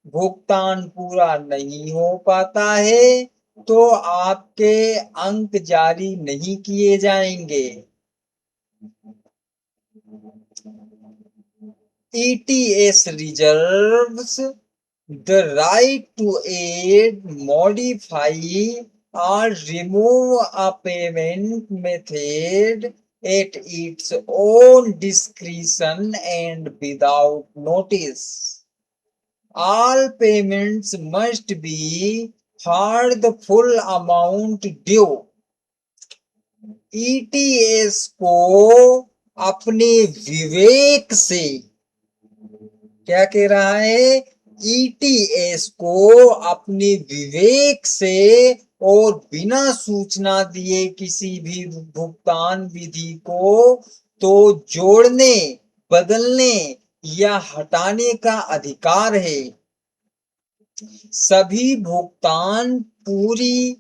भुगतान पूरा नहीं हो पाता है तो आपके अंक जारी नहीं किए जाएंगे। ETS reserves the right to aid, modify, or remove a payment method at its own discretion and without notice. All payments must be for the full amount due. ETS को अपने विवेक से, क्या कह रहा है, ETS को अपने विवेक से और बिना सूचना दिए किसी भी भुगतान विधि को तो जोड़ने, बदलने या हटाने का अधिकार है। सभी भुगतान पूरी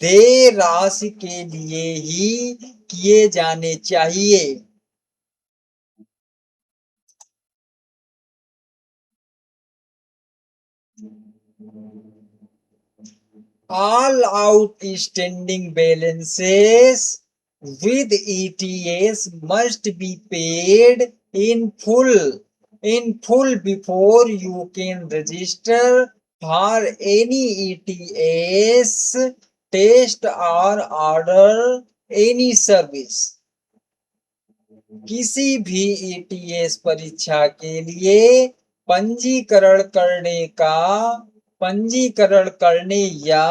देय राशि के लिए ही किए जाने चाहिए। All outstanding balances with ETS must be paid in full before you can register for any ETS test or order any service. किसी भी ETS परीक्षा के लिए पंजीकरण करने या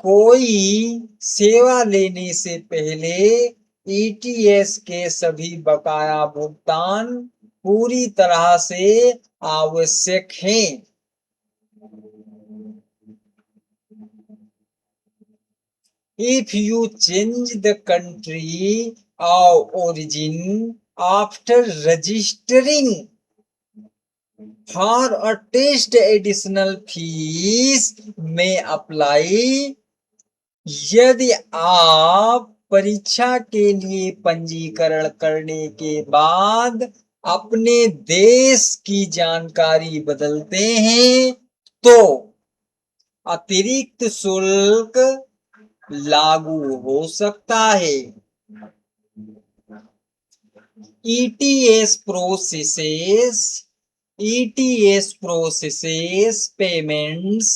कोई सेवा लेने से पहले ETS के सभी बकाया भुगतान पूरी तरह से आवश्यक हैं। If you change the country of origin after registering for a test, additional fees may apply. यदि आप परीक्षा के लिए पंजीकरण करने के बाद अपने देश की जानकारी बदलते हैं तो अतिरिक्त शुल्क लागू हो सकता है। ETS processes payments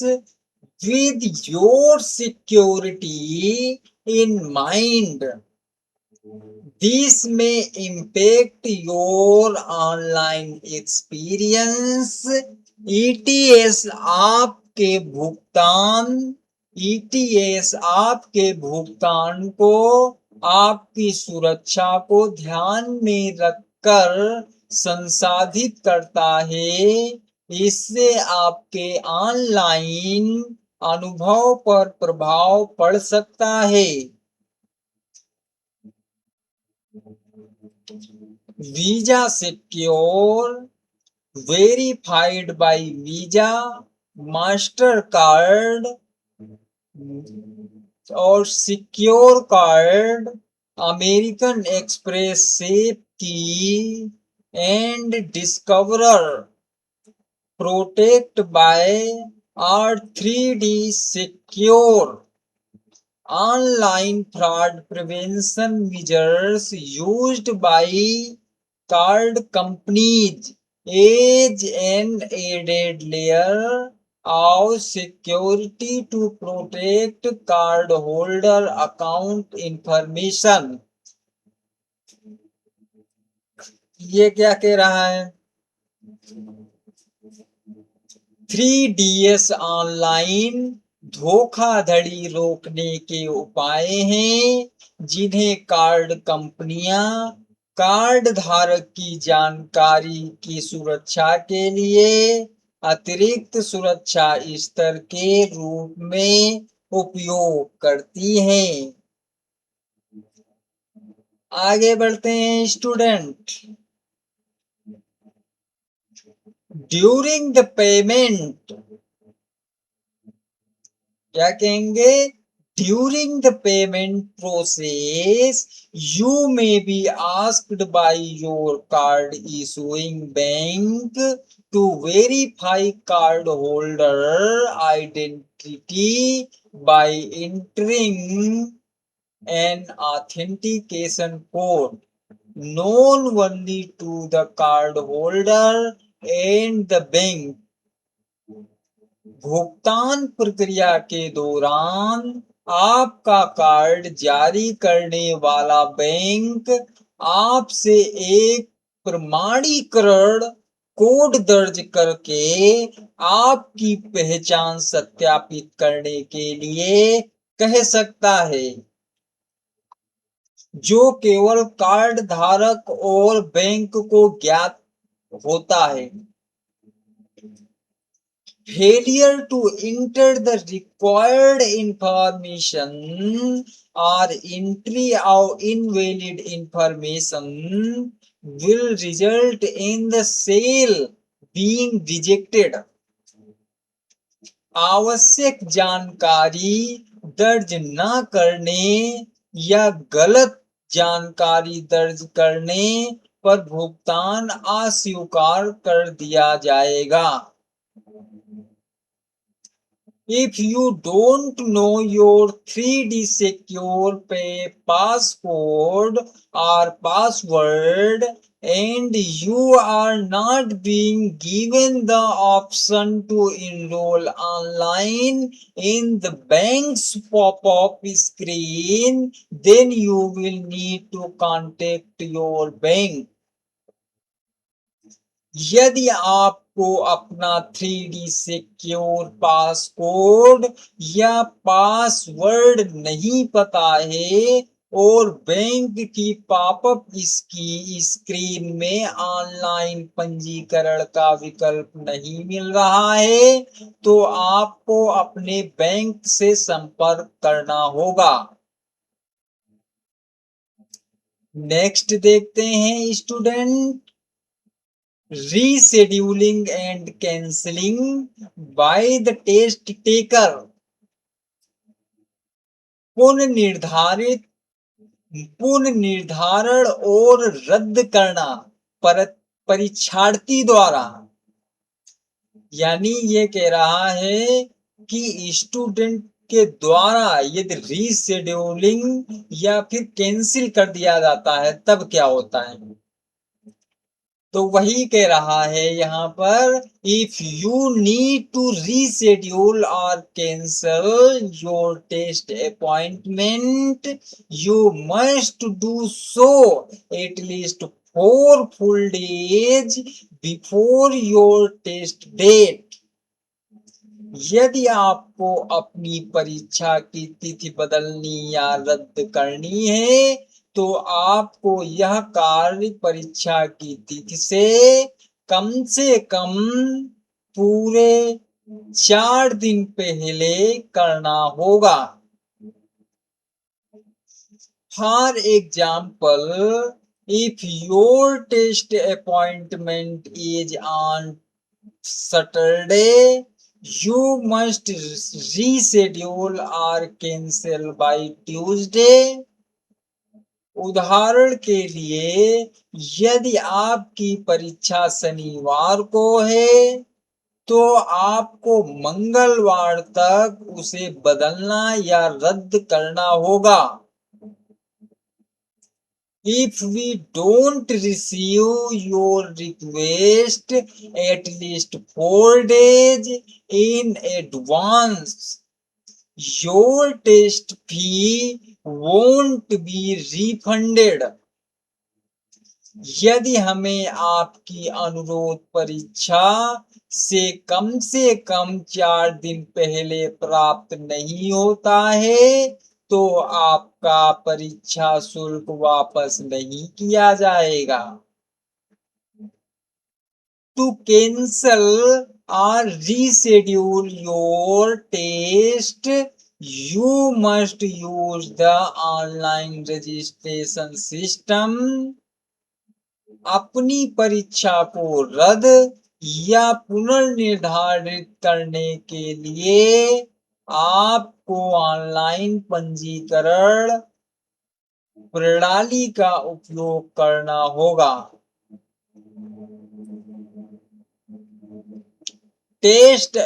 with your security in mind. This may impact your online experience. ETS आपके भुगतान को आपकी सुरक्षा को ध्यान में रखकर संसाधित करता है। इससे आपके ऑनलाइन अनुभव पर प्रभाव पड़ सकता है। Visa secure, verified by visa, master card और secure card, American express, safe key and discover, protect buy और 3D secure. Online fraud prevention measures used by card companies as an added layer of security to protect cardholder account information. ये क्या कह रहा है? 3DS online धोखाधड़ी रोकने के उपाय हैं जिन्हें कार्ड कंपनियां कार्ड धारक की जानकारी की सुरक्षा के लिए अतिरिक्त सुरक्षा स्तर के रूप में उपयोग करती हैं। आगे बढ़ते हैं स्टूडेंट। ड्यूरिंग द पेमेंट, क्या कहेंगे? During the payment process, you may be asked by your card issuing bank to verify cardholder identity by entering an authentication code known only to the cardholder and the bank. भुगतान प्रक्रिया के दौरान आपका card जारी करने वाला bank आपसे एक प्रमाणीकरण कोड दर्ज करके आपकी पहचान सत्यापित करने के लिए कह सकता है, जो केवल कार्ड धारक और बैंक को ज्ञात होता है। Failure to enter the required information or entry of invalid information will result in the sale being rejected. आवश्यक जानकारी दर्ज न करने या गलत जानकारी दर्ज करने पर भुगतान अस्वीकार कर दिया जाएगा। If you don't know your 3D secure passcode or password and you are not being given the option to enroll online in the bank's pop-up screen, then you will need to contact your bank. यदि आपको अपना 3D secure passcode या password नहीं पता है और bank की popup इसकी स्क्रीन में ऑनलाइन पंजीकरण का विकल्प नहीं मिल रहा है, तो आपको अपने बैंक से संपर्क करना होगा। नेक्स्ट देखते हैं student, rescheduling and cancelling by the test taker. पुनर्निर्धारण और रद्द करना परीक्षार्थी द्वारा। यानी ये कह रहा है कि स्टूडेंट के द्वारा यदि रीशेड्यूलिंग या फिर कैंसिल कर दिया जाता है तब क्या होता है। तो वही कह रहा है यहाँ पर, if you need to reschedule or cancel your test appointment you must do so at least 4 full days before your test date. यदि आपको अपनी परीक्षा की तिथि बदलनी या रद्द करनी है तो आपको यह कार्य परीक्षा की तिथि से कम पूरे 4 दिन पहले करना होगा। For example, if your test appointment is on Saturday, you must reschedule or cancel by Tuesday. उदाहरण के लिए, यदि आपकी परीक्षा शनिवार को है तो आपको मंगलवार तक उसे बदलना या रद्द करना होगा। If we don't receive your request at least 4 days in advance, your test fee won't be refunded. यदि हमें आपकी अनुरोध परीक्षा से कम 4 दिन पहले प्राप्त नहीं होता है तो आपका परीक्षा शुल्क वापस नहीं किया जाएगा। To cancel or reschedule your test, you must use the online registration system. अपनी परीक्षा को रद्द या पुनर्निर्धारित करने के लिए आपको ऑनलाइन पंजीकरण प्रणाली का उपयोग करना होगा। टेस्ट